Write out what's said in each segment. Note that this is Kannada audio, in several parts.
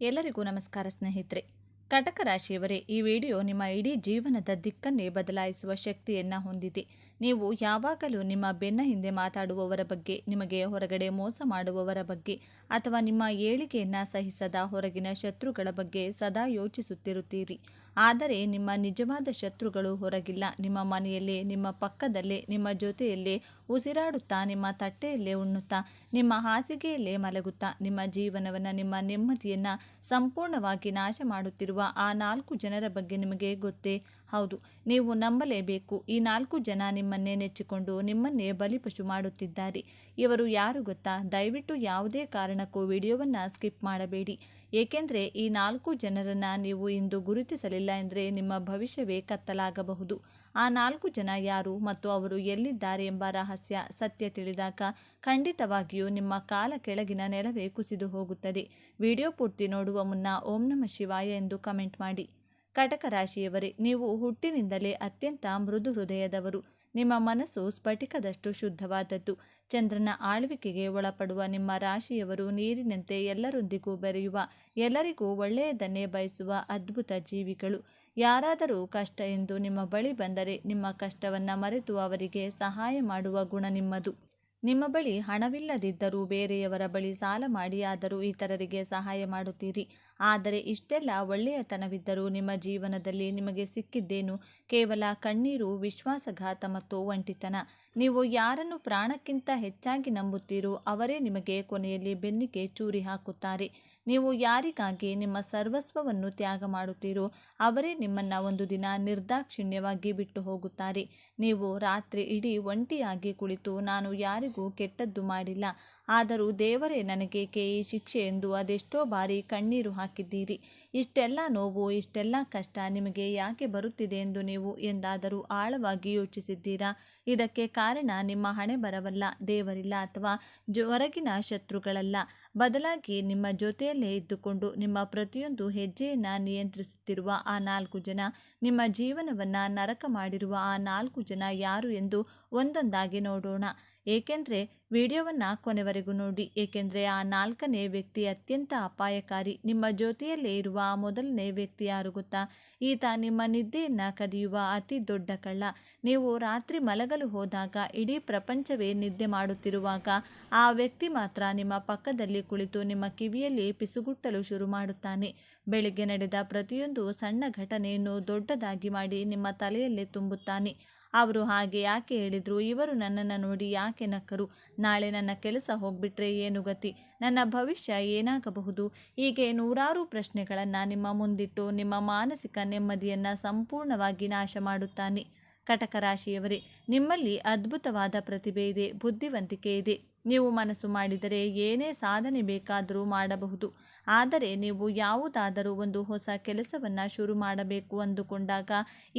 ಎಲ್ಲರಿಗೂ ನಮಸ್ಕಾರ ಸ್ನೇಹಿತರೆ. ಕಟಕ ರಾಶಿಯವರೇ, ಈ ವಿಡಿಯೋ ನಿಮ್ಮ ಇಡೀ ಜೀವನದ ದಿಕ್ಕನ್ನೇ ಬದಲಾಯಿಸುವ ಶಕ್ತಿಯನ್ನು ಹೊಂದಿದೆ. ನೀವು ಯಾವಾಗಲೂ ನಿಮ್ಮ ಬೆನ್ನ ಹಿಂದೆ ಮಾತಾಡುವವರ ಬಗ್ಗೆ, ನಿಮಗೆ ಹೊರಗಡೆ ಮೋಸ ಮಾಡುವವರ ಬಗ್ಗೆ ಅಥವಾ ನಿಮ್ಮ ಏಳಿಗೆಯನ್ನು ಸಹಿಸದ ಹೊರಗಿನ ಶತ್ರುಗಳ ಬಗ್ಗೆ ಸದಾ ಯೋಚಿಸುತ್ತಿರುತ್ತೀರಿ. ಆದರೆ ನಿಮ್ಮ ನಿಜವಾದ ಶತ್ರುಗಳು ಹೊರಗಿಲ್ಲ, ನಿಮ್ಮ ಮನೆಯಲ್ಲೇ, ನಿಮ್ಮ ಪಕ್ಕದಲ್ಲೇ, ನಿಮ್ಮ ಜೊತೆಯಲ್ಲೇ ಉಸಿರಾಡುತ್ತಾ, ನಿಮ್ಮ ತಟ್ಟೆಯಲ್ಲೇ ಉಣ್ಣುತ್ತಾ, ನಿಮ್ಮ ಹಾಸಿಗೆಯಲ್ಲೇ ಮಲಗುತ್ತಾ, ನಿಮ್ಮ ಜೀವನವನ್ನು, ನಿಮ್ಮ ನೆಮ್ಮದಿಯನ್ನು ಸಂಪೂರ್ಣವಾಗಿ ನಾಶ ಮಾಡುತ್ತಿರುವ ಆ 4 ಜನರ ಬಗ್ಗೆ ನಿಮಗೆ ಗೊತ್ತೇ? ಹೌದು, ನೀವು ನಂಬಲೇಬೇಕು. ಈ 4 ಜನ ನಿಮ್ಮನ್ನೇ ನೆಚ್ಚಿಕೊಂಡು ನಿಮ್ಮನ್ನೇ ಬಲಿಪಶು ಮಾಡುತ್ತಿದ್ದಾರೆ. ಇವರು ಯಾರು ಗೊತ್ತಾ? ದಯವಿಟ್ಟು ಯಾವುದೇ ಕಾರಣಕ್ಕೂ ವಿಡಿಯೋವನ್ನು ಸ್ಕಿಪ್ ಮಾಡಬೇಡಿ. ಏಕೆಂದರೆ ಈ 4 ಜನರನ್ನು ನೀವು ಇಂದು ಗುರುತಿಸಲಿಲ್ಲ ಎಂದರೆ ನಿಮ್ಮ ಭವಿಷ್ಯವೇ ಕತ್ತಲಾಗಬಹುದು. ಆ 4 ಜನ ಯಾರು ಮತ್ತು ಅವರು ಎಲ್ಲಿದ್ದಾರೆ ಎಂಬ ರಹಸ್ಯ ಸತ್ಯ ತಿಳಿದಾಗ ಖಂಡಿತವಾಗಿಯೂ ನಿಮ್ಮ ಕಾಲ ಕೆಳಗಿನ ನೆಲವೇ ಕುಸಿದು ಹೋಗುತ್ತದೆ. ವಿಡಿಯೋ ಪೂರ್ತಿ ನೋಡುವ ಮುನ್ನ ಓಂ ನಮಃ ಶಿವಾಯ ಎಂದು ಕಮೆಂಟ್ ಮಾಡಿ. ಕಟಕ ರಾಶಿಯವರೇ, ನೀವು ಹುಟ್ಟಿನಿಂದಲೇ ಅತ್ಯಂತ ಮೃದು ಹೃದಯದವರು. ನಿಮ್ಮ ಮನಸ್ಸು ಸ್ಫಟಿಕದಷ್ಟು ಶುದ್ಧವಾದದ್ದು. ಚಂದ್ರನ ಆಳ್ವಿಕೆಗೆ ಒಳಪಡುವ ನಿಮ್ಮ ರಾಶಿಯವರು ನೀರಿನಂತೆ ಎಲ್ಲರೊಂದಿಗೂ ಬೆರೆಯುವ, ಎಲ್ಲರಿಗೂ ಒಳ್ಳೆಯದನ್ನೇ ಬಯಸುವ ಅದ್ಭುತ ಜೀವಿಗಳು. ಯಾರಾದರೂ ಕಷ್ಟ ಎಂದು ನಿಮ್ಮ ಬಳಿ ಬಂದರೆ ನಿಮ್ಮ ಕಷ್ಟವನ್ನು ಮರೆತು ಅವರಿಗೆ ಸಹಾಯ ಮಾಡುವ ಗುಣ ನಿಮ್ಮದು. ನಿಮ್ಮ ಬಳಿ ಹಣವಿಲ್ಲದಿದ್ದರೂ ಬೇರೆಯವರ ಬಳಿ ಸಾಲ ಮಾಡಿ ಆದರೂ ಇತರರಿಗೆ ಸಹಾಯ ಮಾಡುತ್ತೀರಿ. ಆದರೆ ಇಷ್ಟೆಲ್ಲ ಒಳ್ಳೆಯತನವಿದ್ದರೂ ನಿಮ್ಮ ಜೀವನದಲ್ಲಿ ನಿಮಗೆ ಸಿಕ್ಕಿದ್ದೇನು? ಕೇವಲ ಕಣ್ಣೀರು, ವಿಶ್ವಾಸಘಾತ ಮತ್ತು ಒಂಟಿತನ. ನೀವು ಯಾರನ್ನು ಪ್ರಾಣಕ್ಕಿಂತ ಹೆಚ್ಚಾಗಿ ನಂಬುತ್ತೀರೋ ಅವರೇ ನಿಮಗೆ ಕೊನೆಯಲ್ಲಿ ಬೆನ್ನಿಗೆ ಚೂರಿ ಹಾಕುತ್ತಾರೆ. ನೀವು ಯಾರಿಗಾಗಿ ನಿಮ್ಮ ಸರ್ವಸ್ವವನ್ನು ತ್ಯಾಗ ಮಾಡುತ್ತೀರೋ ಅವರೇ ನಿಮ್ಮನ್ನು ಒಂದು ದಿನ ನಿರ್ದಾಕ್ಷಿಣ್ಯವಾಗಿ ಬಿಟ್ಟು ಹೋಗುತ್ತಾರೆ. ನೀವು ರಾತ್ರಿ ಇಡೀ ಒಂಟಿಯಾಗಿ ಕುಳಿತು ನಾನು ಯಾರಿಗೂ ಕೆಟ್ಟದ್ದು ಮಾಡಿಲ್ಲ, ಆದರೂ ದೇವರೇ ನನಗೇಕೆ ಈ ಶಿಕ್ಷೆ ಎಂದು ಅದೆಷ್ಟೋ ಬಾರಿ ಕಣ್ಣೀರು ಹಾಕಿದ್ದೀರಿ. ಇಷ್ಟೆಲ್ಲ ನೋವು, ಇಷ್ಟೆಲ್ಲ ಕಷ್ಟ ನಿಮಗೆ ಯಾಕೆ ಬರುತ್ತಿದೆ ಎಂದು ನೀವು ಎಂದಾದರೂ ಆಳವಾಗಿ ಯೋಚಿಸಿದ್ದೀರಾ? ಇದಕ್ಕೆ ಕಾರಣ ನಿಮ್ಮ ಹಣೆ ಬರವಲ್ಲ, ದೇವರಿಲ್ಲ ಅಥವಾ ಹೊರಗಿನ ಶತ್ರುಗಳಲ್ಲ. ಬದಲಾಗಿ ನಿಮ್ಮ ಜೊತೆಯಲ್ಲೇ ಇದ್ದುಕೊಂಡು ನಿಮ್ಮ ಪ್ರತಿಯೊಂದು ಹೆಜ್ಜೆಯನ್ನು ನಿಯಂತ್ರಿಸುತ್ತಿರುವ ಆ 4 ಜನ, ನಿಮ್ಮ ಜೀವನವನ್ನು ನರಕ ಮಾಡಿರುವ ಆ 4 ಜನ ಯಾರು ಎಂದು ಒಂದೊಂದಾಗಿ ನೋಡೋಣ. ಏಕೆಂದರೆ ವಿಡಿಯೋವನ್ನು ಕೊನೆವರೆಗೂ ನೋಡಿ. ಏಕೆಂದರೆ ಆ 4ನೇ ವ್ಯಕ್ತಿ ಅತ್ಯಂತ ಅಪಾಯಕಾರಿ. ನಿಮ್ಮ ಜೊತೆಯಲ್ಲೇ ಇರುವ ಆ ಮೊದಲನೇ ವ್ಯಕ್ತಿ ಯಾರು ಗೊತ್ತಾ? ಈತ ನಿಮ್ಮ ನಿದ್ದೆಯನ್ನು ಕದಿಯುವ ಅತಿ ದೊಡ್ಡ ಕಳ್ಳ. ನೀವು ರಾತ್ರಿ ಮಲಗಲು ಹೋದಾಗ, ಇಡೀ ಪ್ರಪಂಚವೇ ನಿದ್ದೆ ಮಾಡುತ್ತಿರುವಾಗ ಆ ವ್ಯಕ್ತಿ ಮಾತ್ರ ನಿಮ್ಮ ಪಕ್ಕದಲ್ಲಿ ಕುಳಿತು ನಿಮ್ಮ ಕಿವಿಯಲ್ಲಿ ಪಿಸುಗುಟ್ಟಲು ಶುರು ಮಾಡುತ್ತಾನೆ. ಬೆಳಿಗ್ಗೆ ನಡೆದ ಪ್ರತಿಯೊಂದು ಸಣ್ಣ ಘಟನೆಯನ್ನು ದೊಡ್ಡದಾಗಿ ಮಾಡಿ ನಿಮ್ಮ ತಲೆಯಲ್ಲೇ ತುಂಬುತ್ತಾನೆ. ಅವರು ಹಾಗೆ ಯಾಕೆ ಹೇಳಿದರು? ಇವರು ನನ್ನನ್ನು ನೋಡಿ ಯಾಕೆ ನಕ್ಕರು? ನಾಳೆ ನನ್ನ ಕೆಲಸ ಹೋಗ್ಬಿಟ್ರೆ ಏನು ಗತಿ? ನನ್ನ ಭವಿಷ್ಯ ಏನಾಗಬಹುದು? ಹೀಗೆ ನೂರಾರು ಪ್ರಶ್ನೆಗಳನ್ನು ನಿಮ್ಮ ಮುಂದಿಟ್ಟು ನಿಮ್ಮ ಮಾನಸಿಕ ನೆಮ್ಮದಿಯನ್ನು ಸಂಪೂರ್ಣವಾಗಿ ನಾಶ ಮಾಡುತ್ತಾನೆ. ಕಟಕ ರಾಶಿಯವರೇ, ನಿಮ್ಮಲ್ಲಿ ಅದ್ಭುತವಾದ ಪ್ರತಿಭೆ ಇದೆ, ಬುದ್ಧಿವಂತಿಕೆ ಇದೆ. ನೀವು ಮನಸ್ಸು ಮಾಡಿದರೆ ಏನೇ ಸಾಧನೆ ಬೇಕಾದರೂ ಮಾಡಬಹುದು. ಆದರೆ ನೀವು ಯಾವುದಾದರೂ ಒಂದು ಹೊಸ ಕೆಲಸವನ್ನು ಶುರು ಮಾಡಬೇಕು ಅಂದುಕೊಂಡಾಗ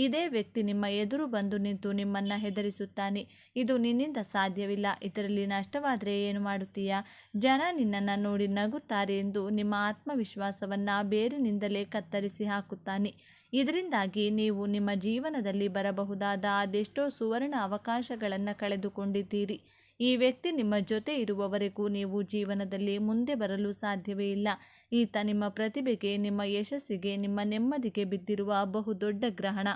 ಇದೇ ವ್ಯಕ್ತಿ ನಿಮ್ಮ ಎದುರು ಬಂದು ನಿಂತು ನಿಮ್ಮನ್ನು ಹೆದರಿಸುತ್ತಾನೆ. ಇದು ನಿನ್ನಿಂದ ಸಾಧ್ಯವಿಲ್ಲ, ಇದರಲ್ಲಿ ನಷ್ಟವಾದರೆ ಏನು ಮಾಡುತ್ತೀಯಾ? ಜನ ನಿನ್ನನ್ನು ನೋಡಿ ನಗುತ್ತಾರೆ ಎಂದು ನಿಮ್ಮ ಆತ್ಮವಿಶ್ವಾಸವನ್ನು ಬೇರಿನಿಂದಲೇ ಕತ್ತರಿಸಿ ಹಾಕುತ್ತಾನೆ. ಇದರಿಂದಾಗಿ ನೀವು ನಿಮ್ಮ ಜೀವನದಲ್ಲಿ ಬರಬಹುದಾದ ಅದೆಷ್ಟೋ ಸುವರ್ಣ ಅವಕಾಶಗಳನ್ನು ಕಳೆದುಕೊಂಡಿದ್ದೀರಿ. ಈ ವ್ಯಕ್ತಿ ನಿಮ್ಮ ಜೊತೆ ಇರುವವರೆಗೂ ನೀವು ಜೀವನದಲ್ಲಿ ಮುಂದೆ ಬರಲು ಸಾಧ್ಯವೇ ಇಲ್ಲ. ಈತ ನಿಮ್ಮ ಪ್ರತಿಭೆಗೆ, ನಿಮ್ಮ ಯಶಸ್ಸಿಗೆ, ನಿಮ್ಮ ನೆಮ್ಮದಿಗೆ ಬಿದ್ದಿರುವ ಬಹುದೊಡ್ಡ ಗ್ರಹಣ.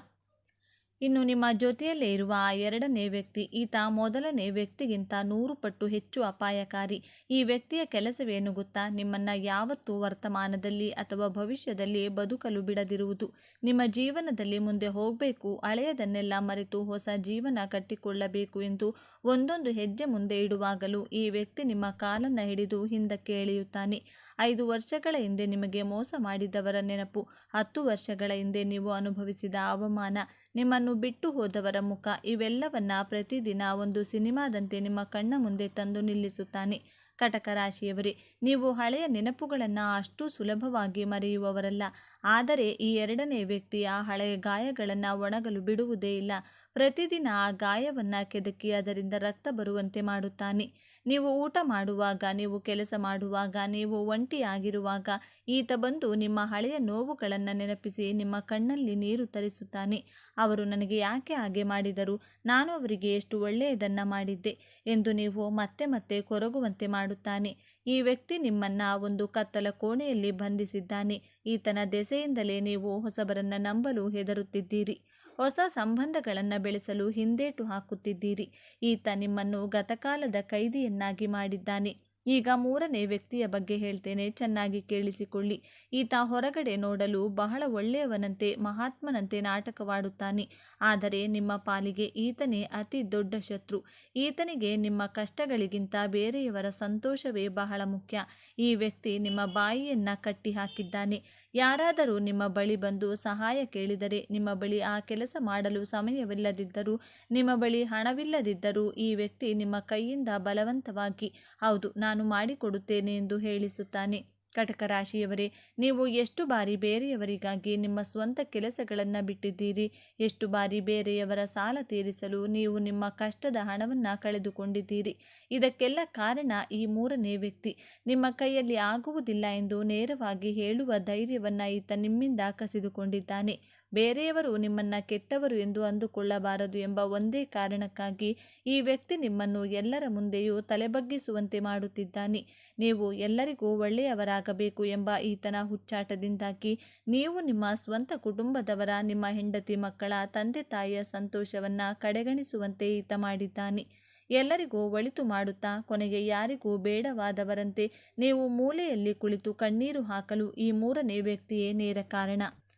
ಇನ್ನು ನಿಮ್ಮ ಜೊತೆಯಲ್ಲೇ ಇರುವ ಆ 2ನೇ ವ್ಯಕ್ತಿ, ಈತ ಮೊದಲನೇ ವ್ಯಕ್ತಿಗಿಂತ 100 ಪಟ್ಟು ಹೆಚ್ಚು ಅಪಾಯಕಾರಿ. ಈ ವ್ಯಕ್ತಿಯ ಕೆಲಸವೇನು ಗೊತ್ತಾ? ನಿಮ್ಮನ್ನು ಯಾವತ್ತೂ ವರ್ತಮಾನದಲ್ಲಿ ಅಥವಾ ಭವಿಷ್ಯದಲ್ಲಿ ಬದುಕಲು ಬಿಡದಿರುವುದು. ನಿಮ್ಮ ಜೀವನದಲ್ಲಿ ಮುಂದೆ ಹೋಗಬೇಕು, ಹಳೆಯದನ್ನೆಲ್ಲ ಮರೆತು ಹೊಸ ಜೀವನ ಕಟ್ಟಿಕೊಳ್ಳಬೇಕು ಎಂದು ಒಂದೊಂದು ಹೆಜ್ಜೆ ಮುಂದೆ ಇಡುವಾಗಲೂ ಈ ವ್ಯಕ್ತಿ ನಿಮ್ಮ ಕಾಲನ್ನು ಹಿಡಿದು ಹಿಂದಕ್ಕೆ ಎಳೆಯುತ್ತಾನೆ. 5 ವರ್ಷಗಳ ಹಿಂದೆ ನಿಮಗೆ ಮೋಸ ಮಾಡಿದವರ ನೆನಪು, 10 ವರ್ಷಗಳ ಹಿಂದೆ ನೀವು ಅನುಭವಿಸಿದ ಅವಮಾನ, ನಿಮ್ಮನ್ನು ಬಿಟ್ಟು ಹೋದವರ ಮುಖ, ಇವೆಲ್ಲವನ್ನ ಪ್ರತಿದಿನ ಒಂದು ಸಿನಿಮಾದಂತೆ ನಿಮ್ಮ ಕಣ್ಣ ಮುಂದೆ ತಂದು ನಿಲ್ಲಿಸುತ್ತಾನೆ. ಕಟಕ ರಾಶಿಯವರೇ, ನೀವು ಹಳೆಯ ನೆನಪುಗಳನ್ನು ಅಷ್ಟು ಸುಲಭವಾಗಿ ಮರೆಯುವವರಲ್ಲ. ಆದರೆ ಈ 2ನೇ ವ್ಯಕ್ತಿ ಆ ಹಳೆಯ ಗಾಯಗಳನ್ನು ಒಣಗಲು ಬಿಡುವುದೇ ಇಲ್ಲ. ಪ್ರತಿದಿನ ಆ ಗಾಯವನ್ನು ಕೆದಕಿ ಅದರಿಂದ ರಕ್ತ ಬರುವಂತೆ ಮಾಡುತ್ತಾನೆ. ನೀವು ಊಟ ಮಾಡುವಾಗ, ನೀವು ಕೆಲಸ ಮಾಡುವಾಗ, ನೀವು ಒಂಟಿಯಾಗಿರುವಾಗ ಈತ ಬಂದು ನಿಮ್ಮ ಹಳೆಯ ನೋವುಗಳನ್ನು ನೆನಪಿಸಿ ನಿಮ್ಮ ಕಣ್ಣಲ್ಲಿ ನೀರು ತರಿಸುತ್ತಾನೆ. ಅವರು ನನಗೆ ಯಾಕೆ ಹಾಗೆ ಮಾಡಿದರು? ನಾನು ಅವರಿಗೆ ಎಷ್ಟು ಒಳ್ಳೆಯದನ್ನು ಮಾಡಿದ್ದೆ ಎಂದು ನೀವು ಮತ್ತೆ ಮತ್ತೆ ಕೊರಗುವಂತೆ ಮಾಡುತ್ತಾನೆ. ಈ ವ್ಯಕ್ತಿ ನಿಮ್ಮನ್ನ ಒಂದು ಕತ್ತಲ ಕೋಣೆಯಲ್ಲಿ ಬಂಧಿಸಿದ್ದಾನೆ. ಈತನ ದೆಸೆಯಿಂದಲೇ ನೀವು ಹೊಸಬರನ್ನ ನಂಬಲು ಹೆದರುತ್ತಿದ್ದೀರಿ. ಹೊಸ ಸಂಬಂಧಗಳನ್ನು ಬೆಳೆಸಲು ಹಿಂದೇಟು ಹಾಕುತ್ತಿದ್ದೀರಿ. ಈತ ನಿಮ್ಮನ್ನು ಗತಕಾಲದ ಕೈದಿಯನ್ನಾಗಿ ಮಾಡಿದ್ದಾನೆ. ಈಗ ಮೂರನೇ ವ್ಯಕ್ತಿಯ ಬಗ್ಗೆ ಹೇಳ್ತೇನೆ, ಚೆನ್ನಾಗಿ ಕೇಳಿಸಿಕೊಳ್ಳಿ. ಈತ ಹೊರಗಡೆ ನೋಡಲು ಬಹಳ ಒಳ್ಳೆಯವನಂತೆ, ಮಹಾತ್ಮನಂತೆ ನಾಟಕವಾಡುತ್ತಾನೆ. ಆದರೆ ನಿಮ್ಮ ಪಾಲಿಗೆ ಈತನೇ ಅತಿ ದೊಡ್ಡ ಶತ್ರು. ಈತನಿಗೆ ನಿಮ್ಮ ಕಷ್ಟಗಳಿಗಿಂತ ಬೇರೆಯವರ ಸಂತೋಷವೇ ಬಹಳ ಮುಖ್ಯ. ಈ ವ್ಯಕ್ತಿ ನಿಮ್ಮ ಬಾಯಿಯನ್ನ ಕಟ್ಟಿ ಹಾಕಿದ್ದಾನೆ. ಯಾರಾದರೂ ನಿಮ್ಮ ಬಳಿ ಬಂದು ಸಹಾಯ ಕೇಳಿದರೆ, ನಿಮ್ಮ ಬಳಿ ಆ ಕೆಲಸ ಮಾಡಲು ಸಮಯವಿಲ್ಲದಿದ್ದರೂ, ನಿಮ್ಮ ಬಳಿ ಹಣವಿಲ್ಲದಿದ್ದರೂ, ಈ ವ್ಯಕ್ತಿ ನಿಮ್ಮ ಕೈಯಿಂದ ಬಲವಂತವಾಗಿ ಹೌದು ನಾನು ಮಾಡಿಕೊಡುತ್ತೇನೆ ಎಂದು ಹೇಳಿಸುತ್ತಾನೆ. ಕಟಕ ರಾಶಿಯವರೇ, ನೀವು ಎಷ್ಟು ಬಾರಿ ಬೇರೆಯವರಿಗಾಗಿ ನಿಮ್ಮ ಸ್ವಂತ ಕೆಲಸಗಳನ್ನು ಬಿಟ್ಟಿದ್ದೀರಿ? ಎಷ್ಟು ಬಾರಿ ಬೇರೆಯವರ ಸಾಲ ತೀರಿಸಲು ನೀವು ನಿಮ್ಮ ಕಷ್ಟದ ಹಣವನ್ನು ಕಳೆದುಕೊಂಡಿದ್ದೀರಿ? ಇದಕ್ಕೆಲ್ಲ ಕಾರಣ ಈ ಮೂರನೇ ವ್ಯಕ್ತಿ. ನಿಮ್ಮ ಕೈಯಲ್ಲಿ ಆಗುವುದಿಲ್ಲ ಎಂದು ನೇರವಾಗಿ ಹೇಳುವ ಧೈರ್ಯವನ್ನು ಈತ ನಿಮ್ಮಿಂದ ಕಸಿದುಕೊಂಡಿದ್ದಾನೆ. ಬೇರೆಯವರು ನಿಮ್ಮನ್ನು ಕೆಟ್ಟವರು ಎಂದು ಅಂದುಕೊಳ್ಳಬಾರದು ಎಂಬ ಒಂದೇ ಕಾರಣಕ್ಕಾಗಿ ಈ ವ್ಯಕ್ತಿ ನಿಮ್ಮನ್ನು ಎಲ್ಲರ ಮುಂದೆಯೂ ತಲೆಬಗ್ಗಿಸುವಂತೆ ಮಾಡುತ್ತಿದ್ದಾನೆ. ನೀವು ಎಲ್ಲರಿಗೂ ಒಳ್ಳೆಯವರಾಗಬೇಕು ಎಂಬ ಈತನ ಹುಚ್ಚಾಟದಿಂದಾಗಿ ನೀವು ನಿಮ್ಮ ಸ್ವಂತ ಕುಟುಂಬದವರ, ನಿಮ್ಮ ಹೆಂಡತಿ ಮಕ್ಕಳ, ತಂದೆ ತಾಯಿಯ ಸಂತೋಷವನ್ನು ಕಡೆಗಣಿಸುವಂತೆ ಈತ ಮಾಡಿದ್ದಾನೆ. ಎಲ್ಲರಿಗೂ ಒಳಿತು ಮಾಡುತ್ತಾ ಕೊನೆಗೆ ಯಾರಿಗೂ ಬೇಡವಾದವರಂತೆ ನೀವು ಮೂಲೆಯಲ್ಲಿ ಕುಳಿತು ಕಣ್ಣೀರು ಹಾಕಲು ಈ ಮೂರನೇ ವ್ಯಕ್ತಿಯೇ ನೇರ ಕಾರಣ.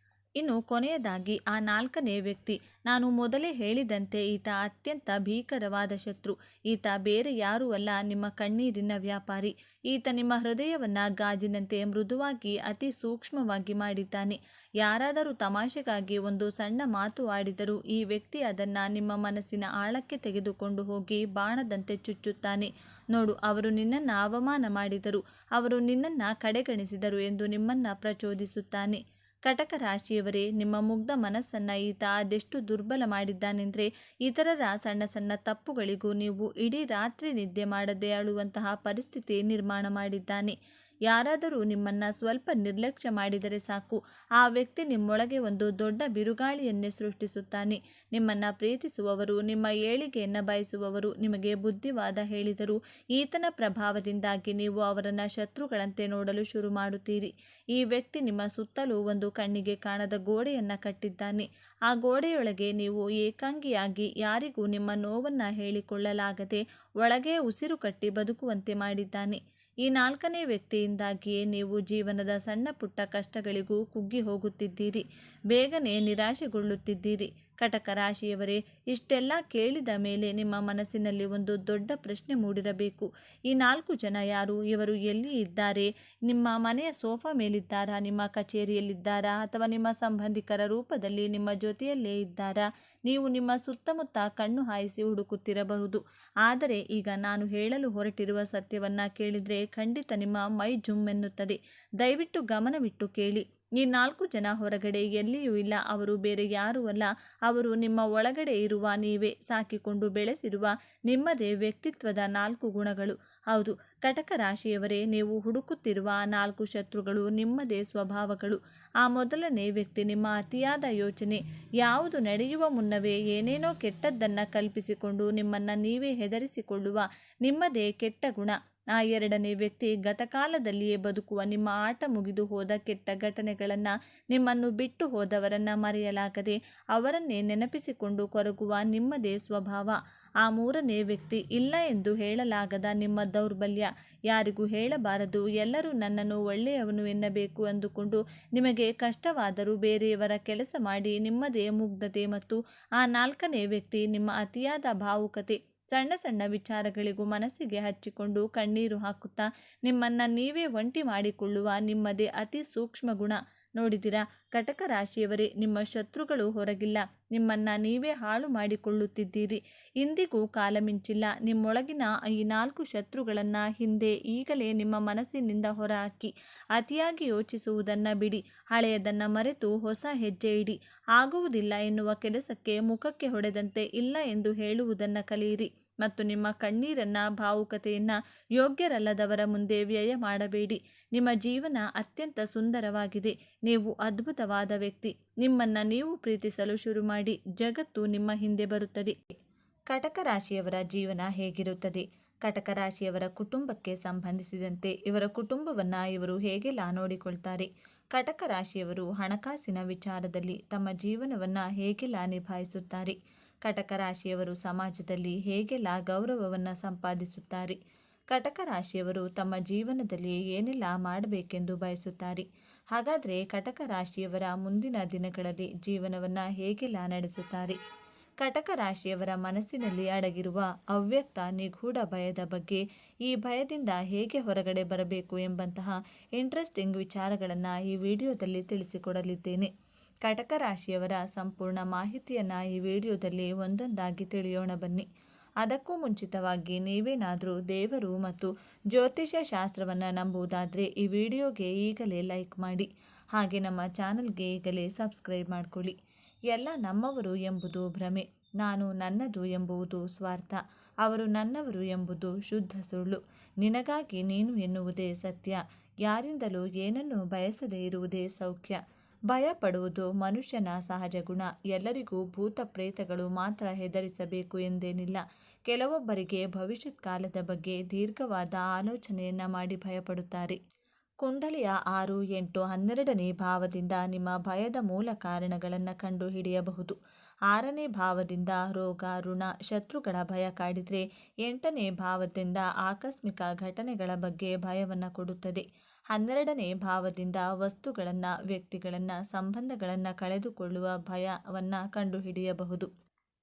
ಇನ್ನು ಕೊನೆಯದಾಗಿ ಆ ನಾಲ್ಕನೇ ವ್ಯಕ್ತಿ, ನಾನು ಮೊದಲೇ ಹೇಳಿದಂತೆ ಈತ ಅತ್ಯಂತ ಭೀಕರವಾದ ಶತ್ರು. ಈತ ಬೇರೆ ಯಾರೂ ಅಲ್ಲ, ನಿಮ್ಮ ಕಣ್ಣೀರಿನ ವ್ಯಾಪಾರಿ. ಈತ ನಿಮ್ಮ ಹೃದಯವನ್ನು ಗಾಜಿನಂತೆ ಮೃದುವಾಗಿ, ಅತಿ ಸೂಕ್ಷ್ಮವಾಗಿ ಮಾಡಿದ್ದಾನೆ. ಯಾರಾದರೂ ತಮಾಷೆಗಾಗಿ ಒಂದು ಸಣ್ಣ ಮಾತು ಆಡಿದರೂ ಈ ವ್ಯಕ್ತಿ ಅದನ್ನು ನಿಮ್ಮ ಮನಸ್ಸಿನ ಆಳಕ್ಕೆ ತೆಗೆದುಕೊಂಡು ಹೋಗಿ ಬಾಣದಂತೆ ಚುಚ್ಚುತ್ತಾನೆ. ನೋಡು, ಅವರು ನಿನ್ನನ್ನು ಅವಮಾನ ಮಾಡಿದರು, ಅವರು ನಿನ್ನನ್ನು ಕಡೆಗಣಿಸಿದರು ಎಂದು ನಿಮ್ಮನ್ನು ಪ್ರಚೋದಿಸುತ್ತಾನೆ. ಕಟಕ ರಾಶಿಯವರೇ, ನಿಮ್ಮ ಮುಗ್ಧ ಮನಸ್ಸನ್ನು ಈತ ಅದೆಷ್ಟು ದುರ್ಬಲ ಮಾಡಿದ್ದಾನೆಂದರೆ, ಇತರರ ಸಣ್ಣ ಸಣ್ಣ ತಪ್ಪುಗಳಿಗೂ ನೀವು ಇಡೀ ರಾತ್ರಿ ನಿದ್ದೆ ಮಾಡದೆ ಅಳುವಂತಹ ಪರಿಸ್ಥಿತಿ ನಿರ್ಮಾಣ ಮಾಡಿದ್ದಾನೆ. ಯಾರಾದರೂ ನಿಮ್ಮನ್ನು ಸ್ವಲ್ಪ ನಿರ್ಲಕ್ಷ್ಯ ಮಾಡಿದರೆ ಸಾಕು, ಆ ವ್ಯಕ್ತಿ ನಿಮ್ಮೊಳಗೆ ಒಂದು ದೊಡ್ಡ ಬಿರುಗಾಳಿಯನ್ನೇ ಸೃಷ್ಟಿಸುತ್ತಾನೆ. ನಿಮ್ಮನ್ನು ಪ್ರೀತಿಸುವವರು, ನಿಮ್ಮ ಏಳಿಗೆಯನ್ನು ಬಯಸುವವರು ನಿಮಗೆ ಬುದ್ಧಿವಾದ ಹೇಳಿದರು ಈತನ ಪ್ರಭಾವದಿಂದಾಗಿ ನೀವು ಅವರನ್ನು ಶತ್ರುಗಳಂತೆ ನೋಡಲು ಶುರು ಮಾಡುತ್ತೀರಿ. ಈ ವ್ಯಕ್ತಿ ನಿಮ್ಮ ಸುತ್ತಲೂ ಒಂದು ಕಣ್ಣಿಗೆ ಕಾಣದ ಗೋಡೆಯನ್ನು ಕಟ್ಟಿದ್ದಾನೆ. ಆ ಗೋಡೆಯೊಳಗೆ ನೀವು ಏಕಾಂಗಿಯಾಗಿ ಯಾರಿಗೂ ನಿಮ್ಮ ನೋವನ್ನು ಹೇಳಿಕೊಳ್ಳಲಾಗದೆ ಒಳಗೆ ಉಸಿರು ಕಟ್ಟಿ ಬದುಕುವಂತೆ ಮಾಡಿದ್ದಾನೆ. ಈ ನಾಲ್ಕನೇ ವ್ಯಕ್ತಿಯಿಂದಾಗಿಯೇ ನೀವು ಜೀವನದ ಸಣ್ಣ ಪುಟ್ಟ ಕಷ್ಟಗಳಿಗೂ ಕುಗ್ಗಿ ಹೋಗುತ್ತಿದ್ದೀರಿ, ಬೇಗನೆ ನಿರಾಶೆಗೊಳ್ಳುತ್ತಿದ್ದೀರಿ. ಕಟಕ ರಾಶಿಯವರೇ, ಇಷ್ಟೆಲ್ಲ ಕೇಳಿದ ಮೇಲೆ ನಿಮ್ಮ ಮನಸ್ಸಿನಲ್ಲಿ ಒಂದು ದೊಡ್ಡ ಪ್ರಶ್ನೆ ಮೂಡಿರಬೇಕು. ಈ 4 ಜನ ಯಾರು? ಇವರು ಎಲ್ಲಿ ಇದ್ದಾರೆ? ನಿಮ್ಮ ಮನೆಯ ಸೋಫಾ ಮೇಲಿದ್ದಾರಾ? ನಿಮ್ಮ ಕಚೇರಿಯಲ್ಲಿದ್ದಾರಾ? ಅಥವಾ ನಿಮ್ಮ ಸಂಬಂಧಿಕರ ರೂಪದಲ್ಲಿ ನಿಮ್ಮ ಜೊತೆಯಲ್ಲೇ ಇದ್ದಾರಾ? ನೀವು ನಿಮ್ಮ ಸುತ್ತಮುತ್ತ ಕಣ್ಣು ಹಾಯಿಸಿ ಹುಡುಕುತ್ತಿರಬಹುದು. ಆದರೆ ಈಗ ನಾನು ಹೇಳಲು ಹೊರಟಿರುವ ಸತ್ಯವನ್ನು ಕೇಳಿದರೆ ಖಂಡಿತ ನಿಮ್ಮ ಮೈ ಜುಮ್ಮೆನ್ನುತ್ತದೆ. ದಯವಿಟ್ಟು ಗಮನವಿಟ್ಟು ಕೇಳಿ. ಈ 4 ಜನ ಹೊರಗಡೆ ಎಲ್ಲಿಯೂ ಇಲ್ಲ. ಅವರು ಬೇರೆ ಯಾರೂ ಅಲ್ಲ. ಅವರು ನಿಮ್ಮ ಒಳಗಡೆ ಇರುವ, ನೀವೇ ಸಾಕಿಕೊಂಡು ಬೆಳೆಸಿರುವ ನಿಮ್ಮದೇ ವ್ಯಕ್ತಿತ್ವದ 4 ಗುಣಗಳು. ಹೌದು ಕಟಕ ರಾಶಿಯವರೇ, ನೀವು ಹುಡುಕುತ್ತಿರುವ 4 ಶತ್ರುಗಳು ನಿಮ್ಮದೇ ಸ್ವಭಾವಗಳು. ಆ ಮೊದಲನೇ ವ್ಯಕ್ತಿ ನಿಮ್ಮ ಅತಿಯಾದ ಯೋಚನೆ. ಯಾವುದು ನಡೆಯುವ ಮುನ್ನವೇ ಏನೇನೋ ಕೆಟ್ಟದ್ದನ್ನು ಕಲ್ಪಿಸಿಕೊಂಡು ನಿಮ್ಮನ್ನು ನೀವೇ ಹೆದರಿಸಿಕೊಳ್ಳುವ ನಿಮ್ಮದೇ ಕೆಟ್ಟ ಗುಣ. ಆ ಎರಡನೇ ವ್ಯಕ್ತಿ ಗತಕಾಲದಲ್ಲಿಯೇ ಬದುಕುವ, ನಿಮ್ಮ ಆಟ ಮುಗಿದು ಹೋದ ಕೆಟ್ಟ ಘಟನೆಗಳನ್ನು, ನಿಮ್ಮನ್ನು ಬಿಟ್ಟು ಹೋದವರನ್ನು ಮರೆಯಲಾಗದೆ ಅವರನ್ನೇ ನೆನಪಿಸಿಕೊಂಡು ಕೊರಗುವ ನಿಮ್ಮದೇ ಸ್ವಭಾವ. ಆ ಮೂರನೇ ವ್ಯಕ್ತಿ ಇಲ್ಲ ಎಂದು ಹೇಳಲಾಗದ ನಿಮ್ಮ ದೌರ್ಬಲ್ಯ. ಯಾರಿಗೂ ಹೇಳಬಾರದು, ಎಲ್ಲರೂ ನನ್ನನ್ನು ಒಳ್ಳೆಯವನು ಎನ್ನಬೇಕು ಅಂದುಕೊಂಡು ನಿಮಗೆ ಕಷ್ಟವಾದರೂ ಬೇರೆಯವರ ಕೆಲಸ ಮಾಡಿ ನಿಮ್ಮದೇ ಮುಗ್ಧತೆ. ಮತ್ತು ಆ ನಾಲ್ಕನೇ ವ್ಯಕ್ತಿ ನಿಮ್ಮ ಅತಿಯಾದ ಭಾವುಕತೆ. ಸಣ್ಣ ಸಣ್ಣ ವಿಚಾರಗಳಿಗೂ ಮನಸ್ಸಿಗೆ ಹಚ್ಚಿಕೊಂಡು ಕಣ್ಣೀರು ಹಾಕುತ್ತಾ ನಿಮ್ಮನ್ನು ನೀವೇ ಒಂಟಿ ಮಾಡಿಕೊಳ್ಳುವ ನಿಮ್ಮದೇ ಅತಿ ಸೂಕ್ಷ್ಮ ಗುಣ. ನೋಡಿದಿರಾ ಕಟಕ ರಾಶಿಯವರೇ, ನಿಮ್ಮ ಶತ್ರುಗಳು ಹೊರಗಿಲ್ಲ, ನಿಮ್ಮನ್ನು ನೀವೇ ಹಾಳು ಮಾಡಿಕೊಳ್ಳುತ್ತಿದ್ದೀರಿ. ಇಂದಿಗೂ ಕಾಲ ಮಿಂಚಿಲ್ಲ. ನಿಮ್ಮೊಳಗಿನ ಈ 4 ಶತ್ರುಗಳನ್ನು ಹಿಂದೆ ಈಗಲೇ ನಿಮ್ಮ ಮನಸ್ಸಿನಿಂದ ಹೊರಹಾಕಿ ಅತಿಯಾಗಿ ಯೋಚಿಸುವುದನ್ನು ಬಿಡಿ. ಹಳೆಯದನ್ನು ಮರೆತು ಹೊಸ ಹೆಜ್ಜೆ ಇಡಿ. ಆಗುವುದಿಲ್ಲ ಎನ್ನುವ ಕೆಲಸಕ್ಕೆ ಮುಖಕ್ಕೆ ಹೊಡೆದಂತೆ ಇಲ್ಲ ಎಂದು ಹೇಳುವುದನ್ನು ಕಲಿಯಿರಿ. ಮತ್ತು ನಿಮ್ಮ ಕಣ್ಣೀರನ್ನು, ಭಾವುಕತೆಯನ್ನು ಯೋಗ್ಯರಲ್ಲದವರ ಮುಂದೆ ವ್ಯಯ ಮಾಡಬೇಡಿ. ನಿಮ್ಮ ಜೀವನ ಅತ್ಯಂತ ಸುಂದರವಾಗಿದೆ. ನೀವು ಅದ್ಭುತವಾದ ವ್ಯಕ್ತಿ. ನಿಮ್ಮನ್ನು ನೀವು ಪ್ರೀತಿಸಲು ಶುರು ಮಾಡಿ, ಜಗತ್ತು ನಿಮ್ಮ ಹಿಂದೆ ಬರುತ್ತದೆ. ಕಟಕ ರಾಶಿಯವರ ಜೀವನ ಹೇಗಿರುತ್ತದೆ? ಕಟಕ ರಾಶಿಯವರ ಕುಟುಂಬಕ್ಕೆ ಸಂಬಂಧಿಸಿದಂತೆ ಇವರ ಕುಟುಂಬವನ್ನು ಇವರು ಹೇಗೆಲ್ಲ ನೋಡಿಕೊಳ್ತಾರೆ, ಕಟಕ ರಾಶಿಯವರು ಹಣಕಾಸಿನ ವಿಚಾರದಲ್ಲಿ ತಮ್ಮ ಜೀವನವನ್ನು ಹೇಗೆಲ್ಲ ನಿಭಾಯಿಸುತ್ತಾರೆ, ಕಟಕ ರಾಶಿಯವರು ಸಮಾಜದಲ್ಲಿ ಹೇಗೆಲ್ಲ ಗೌರವವನ್ನು ಸಂಪಾದಿಸುತ್ತಾರೆ, ಕಟಕ ರಾಶಿಯವರು ತಮ್ಮ ಜೀವನದಲ್ಲಿ ಏನೆಲ್ಲ ಮಾಡಬೇಕೆಂದು ಬಯಸುತ್ತಾರೆ. ಹಾಗಾದರೆ ಕಟಕ ರಾಶಿಯವರ ಮುಂದಿನ ದಿನಗಳಲ್ಲಿ ಜೀವನವನ್ನು ಹೇಗೆಲ್ಲ ನಡೆಸುತ್ತಾರೆ, ಕಟಕ ರಾಶಿಯವರ ಮನಸ್ಸಿನಲ್ಲಿ ಅಡಗಿರುವ ಅವ್ಯಕ್ತ ನಿಗೂಢ ಭಯದ ಬಗ್ಗೆ, ಈ ಭಯದಿಂದ ಹೇಗೆ ಹೊರಗಡೆ ಬರಬೇಕು ಎಂಬಂತಹ ಇಂಟ್ರೆಸ್ಟಿಂಗ್ ವಿಚಾರಗಳನ್ನು ಈ ವಿಡಿಯೋದಲ್ಲಿ ತಿಳಿಸಿಕೊಡಲಿದ್ದೇನೆ. ಕಟಕ ರಾಶಿಯವರ ಸಂಪೂರ್ಣ ಮಾಹಿತಿಯನ್ನು ಈ ವಿಡಿಯೋದಲ್ಲಿ ಒಂದೊಂದಾಗಿ ತಿಳಿಯೋಣ ಬನ್ನಿ. ಅದಕ್ಕೂ ಮುಂಚಿತವಾಗಿ ನೀವೇನಾದರೂ ದೇವರು ಮತ್ತು ಜ್ಯೋತಿಷ್ಯ ಶಾಸ್ತ್ರವನ್ನು ನಂಬುವುದಾದರೆ ಈ ವಿಡಿಯೋಗೆ ಈಗಲೇ ಲೈಕ್ ಮಾಡಿ, ಹಾಗೆ ನಮ್ಮ ಚಾನಲ್ಗೆ ಈಗಲೇ ಸಬ್ಸ್ಕ್ರೈಬ್ ಮಾಡಿಕೊಳ್ಳಿ. ಎಲ್ಲ ನಮ್ಮವರು ಎಂಬುದು ಭ್ರಮೆ, ನಾನು ನನ್ನದು ಎಂಬುವುದು ಸ್ವಾರ್ಥ, ಅವರು ನನ್ನವರು ಎಂಬುದು ಶುದ್ಧ ಸುಳ್ಳು, ನಿನಗಾಗಿ ನೀನು ಎನ್ನುವುದೇ ಸತ್ಯ, ಯಾರಿಂದಲೂ ಏನನ್ನೂ ಬಯಸದೇ ಇರುವುದೇ ಸೌಖ್ಯ. ಭಯ ಪಡುವುದು ಮನುಷ್ಯನ ಸಹಜ ಗುಣ. ಎಲ್ಲರಿಗೂ ಭೂತ ಪ್ರೇತಗಳು ಮಾತ್ರ ಹೆದರಿಸಬೇಕು ಎಂದೇನಿಲ್ಲ. ಕೆಲವೊಬ್ಬರಿಗೆ ಭವಿಷ್ಯತ್ ಕಾಲದ ಬಗ್ಗೆ ದೀರ್ಘವಾದ ಆಲೋಚನೆಯನ್ನು ಮಾಡಿ ಭಯಪಡುತ್ತಾರೆ. ಕುಂಡಲಿಯ 6, 8, 12ನೇ ಭಾವದಿಂದ ನಿಮ್ಮ ಭಯದ ಮೂಲ ಕಾರಣಗಳನ್ನು ಕಂಡು ಹಿಡಿಯಬಹುದು. 6ನೇ ಭಾವದಿಂದ ರೋಗ, ಋಣ, ಶತ್ರುಗಳ ಭಯ ಕಾಡಿದರೆ 8ನೇ ಭಾವದಿಂದ ಆಕಸ್ಮಿಕ ಘಟನೆಗಳ ಬಗ್ಗೆ ಭಯವನ್ನು ಕೊಡುತ್ತದೆ. 12ನೇ ಭಾವದಿಂದ ವಸ್ತುಗಳನ್ನು, ವ್ಯಕ್ತಿಗಳನ್ನು, ಸಂಬಂಧಗಳನ್ನು ಕಳೆದುಕೊಳ್ಳುವ ಭಯವನ್ನು ಕಂಡುಹಿಡಿಯಬಹುದು.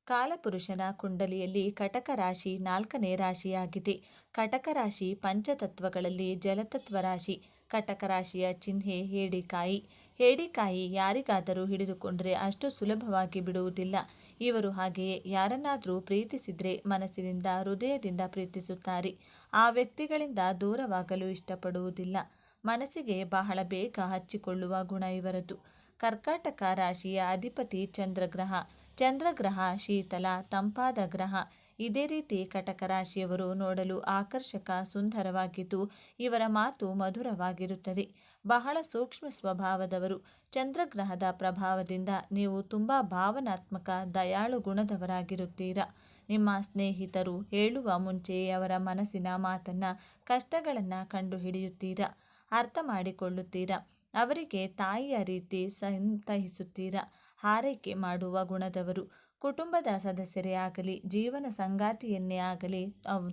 ಕಾಲಪುರುಷನ ಕುಂಡಲಿಯಲ್ಲಿ ಕಟಕ ರಾಶಿ 4ನೇ ರಾಶಿಯಾಗಿದೆ. ಕಟಕ ರಾಶಿ ಪಂಚತತ್ವಗಳಲ್ಲಿ ಜಲತತ್ವ ರಾಶಿ. ಕಟಕ ರಾಶಿಯ ಚಿಹ್ನೆ ಹೇಡಿಕಾಯಿ. ಹೇಡಿಕಾಯಿ ಯಾರಿಗಾದರೂ ಹಿಡಿದುಕೊಂಡರೆ ಅಷ್ಟು ಸುಲಭವಾಗಿ ಬಿಡುವುದಿಲ್ಲ. ಇವರು ಹಾಗೆಯೇ ಯಾರನ್ನಾದರೂ ಪ್ರೀತಿಸಿದರೆ ಮನಸ್ಸಿನಿಂದ, ಹೃದಯದಿಂದ ಪ್ರೀತಿಸುತ್ತಾರೆ. ಆ ವ್ಯಕ್ತಿಗಳಿಂದ ದೂರವಾಗಲು ಇಷ್ಟಪಡುವುದಿಲ್ಲ. ಮನಸ್ಸಿಗೆ ಬಹಳ ಬೇಗ ಹಚ್ಚಿಕೊಳ್ಳುವ ಗುಣ ಇವರದು. ಕರ್ಕಾಟಕ ರಾಶಿಯ ಅಧಿಪತಿ ಚಂದ್ರಗ್ರಹ. ಚಂದ್ರಗ್ರಹ ಶೀತಲ, ತಂಪಾದ ಗ್ರಹ. ಇದೇ ರೀತಿ ಕಟಕ ರಾಶಿಯವರು ನೋಡಲು ಆಕರ್ಷಕ, ಸುಂದರವಾಗಿದ್ದು ಇವರ ಮಾತು ಮಧುರವಾಗಿರುತ್ತದೆ. ಬಹಳ ಸೂಕ್ಷ್ಮ ಸ್ವಭಾವದವರು. ಚಂದ್ರಗ್ರಹದ ಪ್ರಭಾವದಿಂದ ನೀವು ತುಂಬ ಭಾವನಾತ್ಮಕ, ದಯಾಳು ಗುಣದವರಾಗಿರುತ್ತೀರಾ. ನಿಮ್ಮ ಸ್ನೇಹಿತರು ಹೇಳುವ ಮುಂಚೆಯೇ ಅವರ ಮನಸ್ಸಿನ ಮಾತನ್ನು, ಕಷ್ಟಗಳನ್ನು ಕಂಡುಹಿಡಿಯುತ್ತೀರಾ, ಅರ್ಥ ಮಾಡಿಕೊಳ್ಳುತ್ತೀರಾ. ಅವರಿಗೆ ತಾಯಿಯ ರೀತಿ ಸಂತೈಸುತ್ತೀರಾ. ಹಾರೈಕೆ ಮಾಡುವ ಗುಣದವರು. ಕುಟುಂಬದ ಸದಸ್ಯರೇ ಆಗಲಿ, ಜೀವನ ಸಂಗಾತಿಯನ್ನೇ ಆಗಲಿ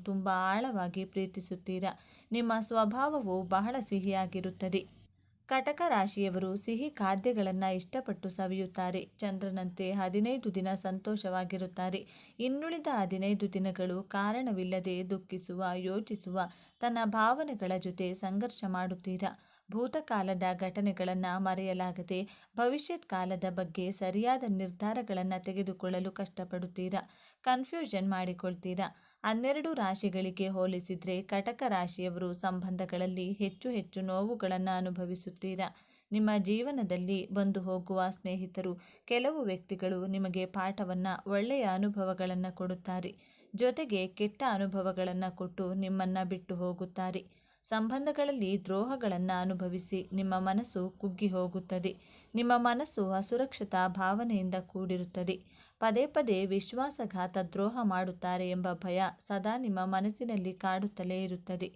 ತುಂಬ ಆಳವಾಗಿ ಪ್ರೀತಿಸುತ್ತೀರಾ. ನಿಮ್ಮ ಸ್ವಭಾವವು ಬಹಳ ಸಿಹಿಯಾಗಿರುತ್ತದೆ. ಕಟಕ ರಾಶಿಯವರು ಸಿಹಿ ಖಾದ್ಯಗಳನ್ನು ಇಷ್ಟಪಟ್ಟು ಸವಿಯುತ್ತಾರೆ. ಚಂದ್ರನಂತೆ 15 ದಿನ ಸಂತೋಷವಾಗಿರುತ್ತಾರೆ. ಇನ್ನುಳಿದ 15 ದಿನಗಳು ಕಾರಣವಿಲ್ಲದೆ ದುಃಖಿಸುವ, ಯೋಚಿಸುವ, ತನ್ನ ಭಾವನೆಗಳ ಜೊತೆ ಸಂಘರ್ಷ ಮಾಡುತ್ತೀರಾ. ಭೂತಕಾಲದ ಘಟನೆಗಳನ್ನು ಮರೆಯಲಾಗದೆ ಭವಿಷ್ಯತ್ ಕಾಲದ ಬಗ್ಗೆ ಸರಿಯಾದ ನಿರ್ಧಾರಗಳನ್ನು ತೆಗೆದುಕೊಳ್ಳಲು ಕಷ್ಟಪಡುತ್ತೀರಾ. ಕನ್ಫ್ಯೂಷನ್ ಮಾಡಿಕೊಳ್ತೀರಾ. 12 ರಾಶಿಗಳಿಗೆ ಹೋಲಿಸಿದರೆ ಕಟಕ ರಾಶಿಯವರು ಸಂಬಂಧಗಳಲ್ಲಿ ಹೆಚ್ಚು ಹೆಚ್ಚು ನೋವುಗಳನ್ನು ಅನುಭವಿಸುತ್ತೀರಾ. ನಿಮ್ಮ ಜೀವನದಲ್ಲಿ ಬಂದು ಹೋಗುವ ಸ್ನೇಹಿತರು, ಕೆಲವು ವ್ಯಕ್ತಿಗಳು ನಿಮಗೆ ಪಾಠವನ್ನು, ಒಳ್ಳೆಯ ಅನುಭವಗಳನ್ನು ಕೊಡುತ್ತಾರೆ. ಜೊತೆಗೆ ಕೆಟ್ಟ ಅನುಭವಗಳನ್ನು ಕೊಟ್ಟು ನಿಮ್ಮನ್ನು ಬಿಟ್ಟು ಹೋಗುತ್ತಾರೆ. ಸಂಬಂಧಗಳಲ್ಲಿ ದ್ರೋಹಗಳನ್ನು ಅನುಭವಿಸಿ ನಿಮ್ಮ ಮನಸ್ಸು ಕುಗ್ಗಿ ಹೋಗುತ್ತದೆ. ನಿಮ್ಮ ಮನಸ್ಸು ಅಸುರಕ್ಷತಾ ಭಾವನೆಯಿಂದ ಕೂಡಿರುತ್ತದೆ. ಪದೇ ಪದೇ ವಿಶ್ವಾಸಘಾತ, ದ್ರೋಹ ಮಾಡುತ್ತಾರೆ ಎಂಬ ಭಯ ಸದಾ ನಿಮ್ಮ ಮನಸ್ಸಿನಲ್ಲಿ ಕಾಡುತ್ತಲೇ ಇರುತ್ತದೆ.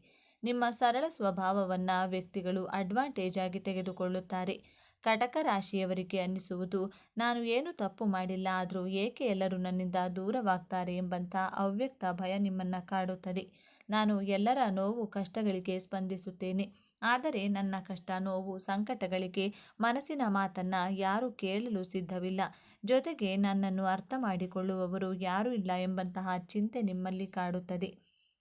ನಿಮ್ಮ ಸರಳ ಸ್ವಭಾವವನ್ನು ವ್ಯಕ್ತಿಗಳು ಅಡ್ವಾಂಟೇಜ್ ಆಗಿ ತೆಗೆದುಕೊಳ್ಳುತ್ತಾರೆ. ಕಟಕ ರಾಶಿಯವರಿಗೆ ಅನ್ನಿಸುವುದು, ನಾನು ಏನು ತಪ್ಪು ಮಾಡಿಲ್ಲ, ಆದರೂ ಏಕೆ ಎಲ್ಲರೂ ನನ್ನಿಂದ ದೂರವಾಗ್ತಾರೆ ಎಂಬಂಥ ಅವ್ಯಕ್ತ ಭಯ ನಿಮ್ಮನ್ನು ಕಾಡುತ್ತದೆ. ನಾನು ಎಲ್ಲರ ನೋವು, ಕಷ್ಟಗಳಿಗೆ ಸ್ಪಂದಿಸುತ್ತೇನೆ, ಆದರೆ ನನ್ನ ಕಷ್ಟ, ನೋವು, ಸಂಕಟಗಳಿಗೆ, ಮನಸ್ಸಿನ ಮಾತನ್ನು ಯಾರೂ ಕೇಳಲು ಸಿದ್ಧವಿಲ್ಲ. ಜೊತೆಗೆ ನನ್ನನ್ನು ಅರ್ಥ ಮಾಡಿಕೊಳ್ಳುವವರು ಯಾರೂ ಇಲ್ಲ ಎಂಬಂತಹ ಚಿಂತೆ ನಿಮ್ಮಲ್ಲಿ ಕಾಡುತ್ತದೆ.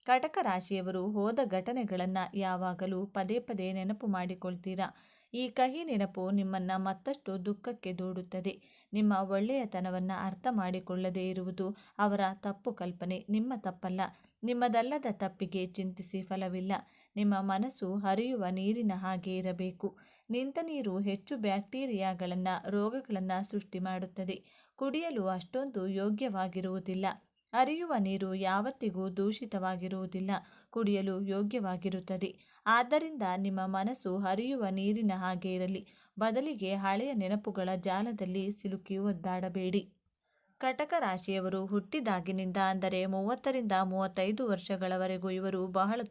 ಕಟಕ ರಾಶಿಯವರು ಹೋದ ಘಟನೆಗಳನ್ನು ಯಾವಾಗಲೂ ಪದೇ ಪದೇ ನೆನಪು ಮಾಡಿಕೊಳ್ತೀರಾ. ಈ ಕಹಿ ನೆನಪು ನಿಮ್ಮನ್ನು ಮತ್ತಷ್ಟು ದುಃಖಕ್ಕೆ ದೂಡುತ್ತದೆ. ನಿಮ್ಮ ಒಳ್ಳೆಯತನವನ್ನು ಅರ್ಥ ಮಾಡಿಕೊಳ್ಳದೇ ಇರುವುದು ಅವರ ತಪ್ಪು ಕಲ್ಪನೆ, ನಿಮ್ಮ ತಪ್ಪಲ್ಲ. ನಿಮ್ಮದಲ್ಲದ ತಪ್ಪಿಗೆ ಚಿಂತಿಸಿ ಫಲವಿಲ್ಲ. ನಿಮ್ಮ ಮನಸ್ಸು ಹರಿಯುವ ನೀರಿನ ಹಾಗೆ ಇರಬೇಕು. ನಿಂತ ನೀರು ಹೆಚ್ಚು ಬ್ಯಾಕ್ಟೀರಿಯಾಗಳನ್ನು, ರೋಗಗಳನ್ನು ಸೃಷ್ಟಿ ಮಾಡುತ್ತದೆ. ಕುಡಿಯಲು ಅಷ್ಟೊಂದು ಯೋಗ್ಯವಾಗಿರುವುದಿಲ್ಲ. ಹರಿಯುವ ನೀರು ಯಾವತ್ತಿಗೂ ದೂಷಿತವಾಗಿರುವುದಿಲ್ಲ, ಕುಡಿಯಲು ಯೋಗ್ಯವಾಗಿರುತ್ತದೆ. ಆದ್ದರಿಂದ ನಿಮ್ಮ ಮನಸ್ಸು ಹರಿಯುವ ನೀರಿನ ಹಾಗೆ ಇರಲಿ. ಬದಲಿಗೆ ಹಳೆಯ ನೆನಪುಗಳ ಜಾಲದಲ್ಲಿ ಸಿಲುಕಿ ಒದ್ದಾಡಬೇಡಿ. ಕಟಕ ರಾಶಿಯವರು ಹುಟ್ಟಿದಾಗಿನಿಂದ ಅಂದರೆ 30ರಿಂದ 35 ವರ್ಷಗಳವರೆಗೂ ಇವರು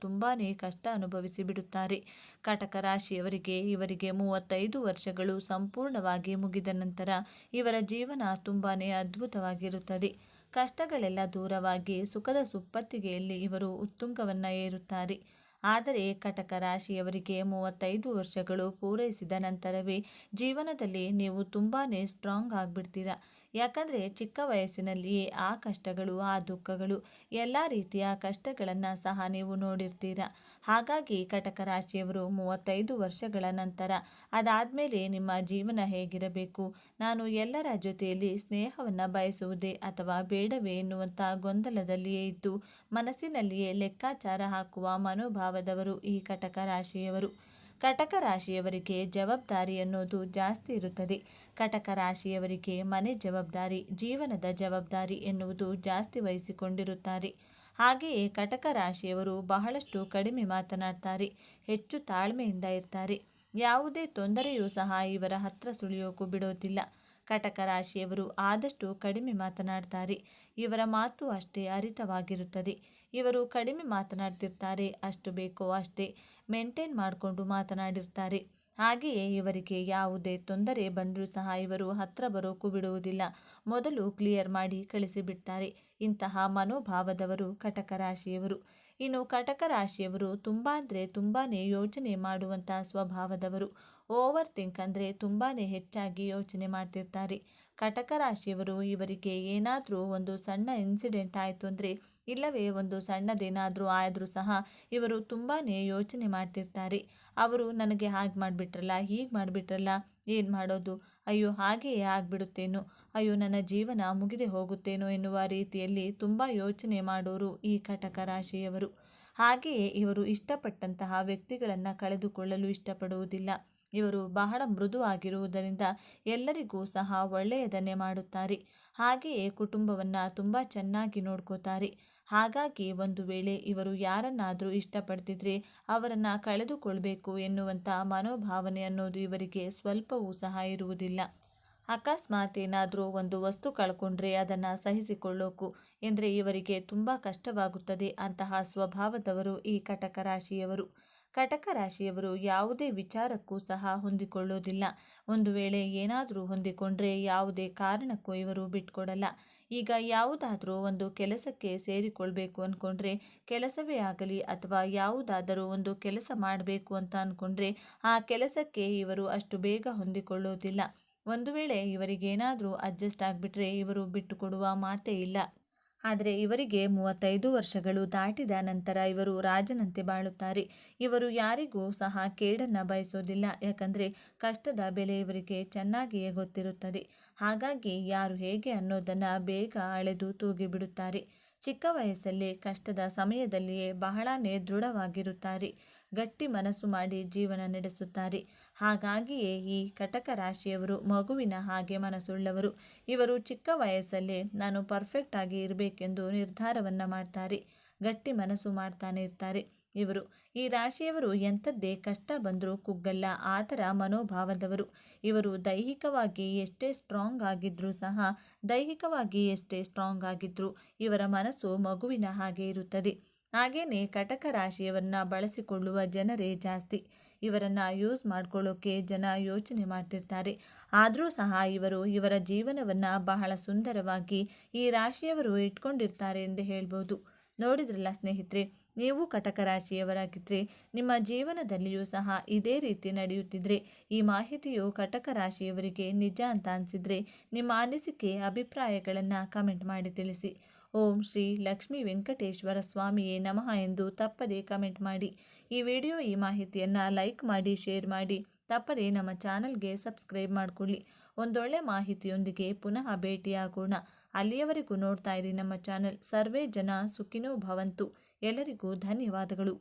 ತುಂಬಾನೇ ಕಷ್ಟ ಅನುಭವಿಸಿ ಬಿಡುತ್ತಾರೆ. ಕಟಕ ರಾಶಿಯವರಿಗೆ ಇವರಿಗೆ 35 ವರ್ಷಗಳು ಸಂಪೂರ್ಣವಾಗಿ ಮುಗಿದ ನಂತರ ಇವರ ಜೀವನ ತುಂಬಾನೇ ಅದ್ಭುತವಾಗಿರುತ್ತದೆ. ಕಷ್ಟಗಳೆಲ್ಲ ದೂರವಾಗಿ ಸುಖದ ಸುಪ್ಪತ್ತಿಗೆಯಲ್ಲಿ ಇವರು ಉತ್ತುಂಗವನ್ನು ಏರುತ್ತಾರೆ. ಆದರೆ ಕಟಕ ರಾಶಿಯವರಿಗೆ 35 ವರ್ಷಗಳು ಪೂರೈಸಿದ ನಂತರವೇ ಜೀವನದಲ್ಲಿ ನೀವು ತುಂಬಾನೇ ಸ್ಟ್ರಾಂಗ್ ಆಗಿಬಿಡ್ತೀರಾ. ಯಾಕಂದರೆ ಚಿಕ್ಕ ವಯಸ್ಸಿನಲ್ಲಿಯೇ ಆ ಕಷ್ಟಗಳು, ಆ ದುಃಖಗಳು, ಎಲ್ಲ ರೀತಿಯ ಕಷ್ಟಗಳನ್ನು ಸಹ ನೀವು ನೋಡಿರ್ತೀರ. ಹಾಗಾಗಿ ಕಟಕ ರಾಶಿಯವರು 35 ವರ್ಷಗಳ ನಂತರ ಅದಾದಮೇಲೆ ನಿಮ್ಮ ಜೀವನ ಹೇಗಿರಬೇಕು, ನಾನು ಎಲ್ಲರ ಜೊತೆಯಲ್ಲಿ ಸ್ನೇಹವನ್ನು ಬಯಸುವುದೇ ಅಥವಾ ಬೇಡವೇ ಎನ್ನುವಂಥ ಗೊಂದಲದಲ್ಲಿಯೇ ಇದ್ದು ಮನಸ್ಸಿನಲ್ಲಿಯೇ ಲೆಕ್ಕಾಚಾರ ಹಾಕುವ ಮನೋಭಾವದವರು ಈ ಕಟಕ ರಾಶಿಯವರು. ಕಟಕ ರಾಶಿಯವರಿಗೆ ಜವಾಬ್ದಾರಿ ಅನ್ನೋದು ಜಾಸ್ತಿ ಇರುತ್ತದೆ. ಕಟಕ ರಾಶಿಯವರಿಗೆ ಮನೆ ಜವಾಬ್ದಾರಿ, ಜೀವನದ ಜವಾಬ್ದಾರಿ ಎನ್ನುವುದು ಜಾಸ್ತಿ ವಹಿಸಿಕೊಂಡಿರುತ್ತಾರೆ. ಹಾಗೆಯೇ ಕಟಕ ರಾಶಿಯವರು ಬಹಳಷ್ಟು ಕಡಿಮೆ ಮಾತನಾಡ್ತಾರೆ, ಹೆಚ್ಚು ತಾಳ್ಮೆಯಿಂದ ಇರ್ತಾರೆ. ಯಾವುದೇ ತೊಂದರೆಯೂ ಸಹ ಇವರ ಹತ್ರ ಸುಳಿಯೋಕು ಬಿಡೋದಿಲ್ಲ. ಕಟಕ ರಾಶಿಯವರು ಆದಷ್ಟು ಕಡಿಮೆ ಮಾತನಾಡ್ತಾರೆ. ಇವರ ಮಾತು ಅಷ್ಟೇ ಹರಿತವಾಗಿರುತ್ತದೆ. ಇವರು ಕಡಿಮೆ ಮಾತನಾಡ್ತಿರ್ತಾರೆ, ಅಷ್ಟು ಬೇಕೋ ಅಷ್ಟೇ ಮೇಂಟೈನ್ ಮಾಡಿಕೊಂಡು ಮಾತನಾಡಿರ್ತಾರೆ. ಹಾಗೆಯೇ ಇವರಿಗೆ ಯಾವುದೇ ತೊಂದರೆ ಬಂದರೂ ಸಹ ಇವರು ಹತ್ರ ಬರೋಕು ಬಿಡುವುದಿಲ್ಲ, ಮೊದಲು ಕ್ಲಿಯರ್ ಮಾಡಿ ಕಳಿಸಿಬಿಡ್ತಾರೆ. ಇಂತಹ ಮನೋಭಾವದವರು ಕಟಕ ರಾಶಿಯವರು. ಇನ್ನು ಕಟಕ ರಾಶಿಯವರು ತುಂಬ ಅಂದರೆ ತುಂಬಾ ಯೋಚನೆ ಮಾಡುವಂಥ ಸ್ವಭಾವದವರು. ಓವರ್ ಥಿಂಕ್ ಅಂದರೆ ತುಂಬಾ ಹೆಚ್ಚಾಗಿ ಯೋಚನೆ ಮಾಡ್ತಿರ್ತಾರೆ. ಕಟಕ ರಾಶಿಯವರು ಇವರಿಗೆ ಏನಾದರೂ ಒಂದು ಸಣ್ಣ ಇನ್ಸಿಡೆಂಟ್ ಆಯಿತು ಅಂದರೆ, ಇಲ್ಲವೇ ಒಂದು ಸಣ್ಣದೇನಾದರೂ ಆದರೂ ಸಹ ಇವರು ತುಂಬಾ ಯೋಚನೆ ಮಾಡ್ತಿರ್ತಾರೆ. ಅವರು ನನಗೆ ಹಾಗೆ ಮಾಡಿಬಿಟ್ರಲ್ಲ, ಹೀಗೆ ಮಾಡಿಬಿಟ್ರಲ್ಲ, ಏನು ಮಾಡೋದು, ಅಯ್ಯೋ ಹಾಗೆಯೇ ಆಗಿಬಿಡುತ್ತೇನೋ, ಅಯ್ಯೋ ನನ್ನ ಜೀವನ ಮುಗಿದೇ ಹೋಗುತ್ತೇನೋ ಎನ್ನುವ ರೀತಿಯಲ್ಲಿ ತುಂಬ ಯೋಚನೆ ಮಾಡೋರು ಈ ಕಟಕ ರಾಶಿಯವರು. ಹಾಗೆಯೇ ಇವರು ಇಷ್ಟಪಟ್ಟಂತಹ ವ್ಯಕ್ತಿಗಳನ್ನು ಕಳೆದುಕೊಳ್ಳಲು ಇಷ್ಟಪಡುವುದಿಲ್ಲ. ಇವರು ಬಹಳ ಮೃದುವಾಗಿರುವುದರಿಂದ ಎಲ್ಲರಿಗೂ ಸಹ ಒಳ್ಳೆಯದನ್ನೇ ಮಾಡುತ್ತಾರೆ. ಹಾಗೆಯೇ ಕುಟುಂಬವನ್ನು ತುಂಬ ಚೆನ್ನಾಗಿ ನೋಡ್ಕೋತಾರೆ. ಹಾಗಾಗಿ ಒಂದು ವೇಳೆ ಇವರು ಯಾರನ್ನಾದರೂ ಇಷ್ಟಪಡ್ತಿದ್ರೆ ಅವರನ್ನು ಕಳೆದುಕೊಳ್ಬೇಕು ಎನ್ನುವಂಥ ಮನೋಭಾವನೆ ಅನ್ನೋದು ಇವರಿಗೆ ಸ್ವಲ್ಪವೂ ಸಹ ಇರುವುದಿಲ್ಲ. ಅಕಸ್ಮಾತ್ ಏನಾದರೂ ಒಂದು ವಸ್ತು ಕಳ್ಕೊಂಡ್ರೆ ಅದನ್ನು ಸಹಿಸಿಕೊಳ್ಳೋಕು ಎಂದರೆ ಇವರಿಗೆ ತುಂಬ ಕಷ್ಟವಾಗುತ್ತದೆ. ಅಂತಹ ಸ್ವಭಾವದವರು ಈ ಕಟಕ ರಾಶಿಯವರು. ಕಟಕ ರಾಶಿಯವರು ಯಾವುದೇ ವಿಚಾರಕ್ಕೂ ಸಹ ಹೊಂದಿಕೊಳ್ಳೋದಿಲ್ಲ. ಒಂದು ವೇಳೆ ಏನಾದರೂ ಹೊಂದಿಕೊಂಡ್ರೆ ಯಾವುದೇ ಕಾರಣಕ್ಕೂ ಇವರು ಬಿಟ್ಕೊಡಲ್ಲ. ಈಗ ಯಾವುದಾದ್ರೂ ಒಂದು ಕೆಲಸಕ್ಕೆ ಸೇರಿಕೊಳ್ಬೇಕು ಅಂದ್ಕೊಂಡ್ರೆ, ಕೆಲಸವೇ ಆಗಲಿ ಅಥವಾ ಯಾವುದಾದರೂ ಒಂದು ಕೆಲಸ ಮಾಡಬೇಕು ಅಂತ ಅಂದ್ಕೊಂಡ್ರೆ ಆ ಕೆಲಸಕ್ಕೆ ಇವರು ಅಷ್ಟು ಬೇಗ ಹೊಂದಿಕೊಳ್ಳೋದಿಲ್ಲ. ಒಂದು ವೇಳೆ ಇವರಿಗೇನಾದರೂ ಅಡ್ಜಸ್ಟ್ ಆಗಿಬಿಟ್ರೆ ಇವರು ಬಿಟ್ಟುಕೊಡುವ ಮಾತೇ ಇಲ್ಲ. ಆದರೆ ಇವರಿಗೆ 35 ವರ್ಷಗಳು ದಾಟಿದ ನಂತರ ಇವರು ರಾಜನಂತೆ ಬಾಳುತ್ತಾರೆ. ಇವರು ಯಾರಿಗೂ ಸಹ ಕೇಡನ್ನು ಬಯಸೋದಿಲ್ಲ. ಯಾಕಂದರೆ ಕಷ್ಟದ ಬೆಲೆ ಇವರಿಗೆ ಚೆನ್ನಾಗಿಯೇ ಗೊತ್ತಿರುತ್ತದೆ. ಹಾಗಾಗಿ ಯಾರು ಹೇಗೆ ಅನ್ನೋದನ್ನು ಬೇಗ ಅಳೆದು ತೂಗಿಬಿಡುತ್ತಾರೆ. ಚಿಕ್ಕ ವಯಸ್ಸಲ್ಲೇ ಕಷ್ಟದ ಸಮಯದಲ್ಲಿಯೇ ಬಹಳನೇ ದೃಢವಾಗಿರುತ್ತಾರೆ. ಗಟ್ಟಿ ಮನಸ್ಸು ಮಾಡಿ ಜೀವನ ನಡೆಸುತ್ತಾರೆ. ಹಾಗಾಗಿಯೇ ಈ ಕಟಕ ರಾಶಿಯವರು ಮಗುವಿನ ಹಾಗೆ ಮನಸ್ಸುಳ್ಳವರು. ಇವರು ಚಿಕ್ಕ ವಯಸ್ಸಲ್ಲೇ ನಾನು ಪರ್ಫೆಕ್ಟ್ ಆಗಿ ಇರಬೇಕೆಂದು ನಿರ್ಧಾರವನ್ನು ಮಾಡ್ತಾರೆ. ಗಟ್ಟಿ ಮನಸ್ಸು ಮಾಡ್ತಾನೆ ಇರ್ತಾರೆ. ಇವರು ಈ ರಾಶಿಯವರು ಎಂಥದ್ದೇ ಕಷ್ಟ ಬಂದರೂ ಕುಗ್ಗಲ್ಲ, ಆ ಥರ ಮನೋಭಾವದವರು. ಇವರು ದೈಹಿಕವಾಗಿ ಎಷ್ಟೇ ಸ್ಟ್ರಾಂಗ್ ಆಗಿದ್ರೂ ಸಹ ಇವರ ಮನಸ್ಸು ಮಗುವಿನ ಹಾಗೆ ಇರುತ್ತದೆ. ಹಾಗೆಯೇ ಕಟಕ ರಾಶಿಯವರನ್ನ ಬಳಸಿಕೊಳ್ಳುವ ಜನರೇ ಜಾಸ್ತಿ. ಇವರನ್ನು ಯೂಸ್ ಮಾಡ್ಕೊಳ್ಳೋಕೆ ಜನ ಯೋಚನೆ ಮಾಡ್ತಿರ್ತಾರೆ. ಆದರೂ ಸಹ ಇವರು ಇವರ ಜೀವನವನ್ನು ಬಹಳ ಸುಂದರವಾಗಿ ಈ ರಾಶಿಯವರು ಇಟ್ಕೊಂಡಿರ್ತಾರೆ ಎಂದು ಹೇಳ್ಬೋದು. ನೋಡಿದ್ರಲ್ಲ ಸ್ನೇಹಿತರೆ, ನೀವು ಕಟಕ ರಾಶಿಯವರಾಗಿದ್ದರೆ ನಿಮ್ಮ ಜೀವನದಲ್ಲಿಯೂ ಸಹ ಇದೇ ರೀತಿ ನಡೆಯುತ್ತಿದ್ದರೆ, ಈ ಮಾಹಿತಿಯು ಕಟಕ ರಾಶಿಯವರಿಗೆ ನಿಜ ಅಂತ ಅನಿಸಿದರೆ ನಿಮ್ಮ ಅನಿಸಿಕೆ ಅಭಿಪ್ರಾಯಗಳನ್ನು ಕಮೆಂಟ್ ಮಾಡಿ ತಿಳಿಸಿ. ಓಂ ಶ್ರೀ ಲಕ್ಷ್ಮೀ ವೆಂಕಟೇಶ್ವರ ಸ್ವಾಮಿಯೇ ನಮಃ ಎಂದು ತಪ್ಪದೇ ಕಮೆಂಟ್ ಮಾಡಿ. ಈ ಮಾಹಿತಿಯನ್ನು ಲೈಕ್ ಮಾಡಿ, ಶೇರ್ ಮಾಡಿ, ತಪ್ಪದೇ ನಮ್ಮ ಚಾನಲ್ಗೆ ಸಬ್ಸ್ಕ್ರೈಬ್ ಮಾಡಿಕೊಳ್ಳಿ. ಒಂದೊಳ್ಳೆ ಮಾಹಿತಿಯೊಂದಿಗೆ ಪುನಃ ಭೇಟಿಯಾಗೋಣ. ಅಲ್ಲಿಯವರೆಗೂ ನೋಡ್ತಾ ಇರಿ ನಮ್ಮ ಚಾನಲ್. ಸರ್ವೇ ಜನ ಸುಖಿನೋ ಭವಂತು. ಎಲ್ಲರಿಗೂ ಧನ್ಯವಾದಗಳು.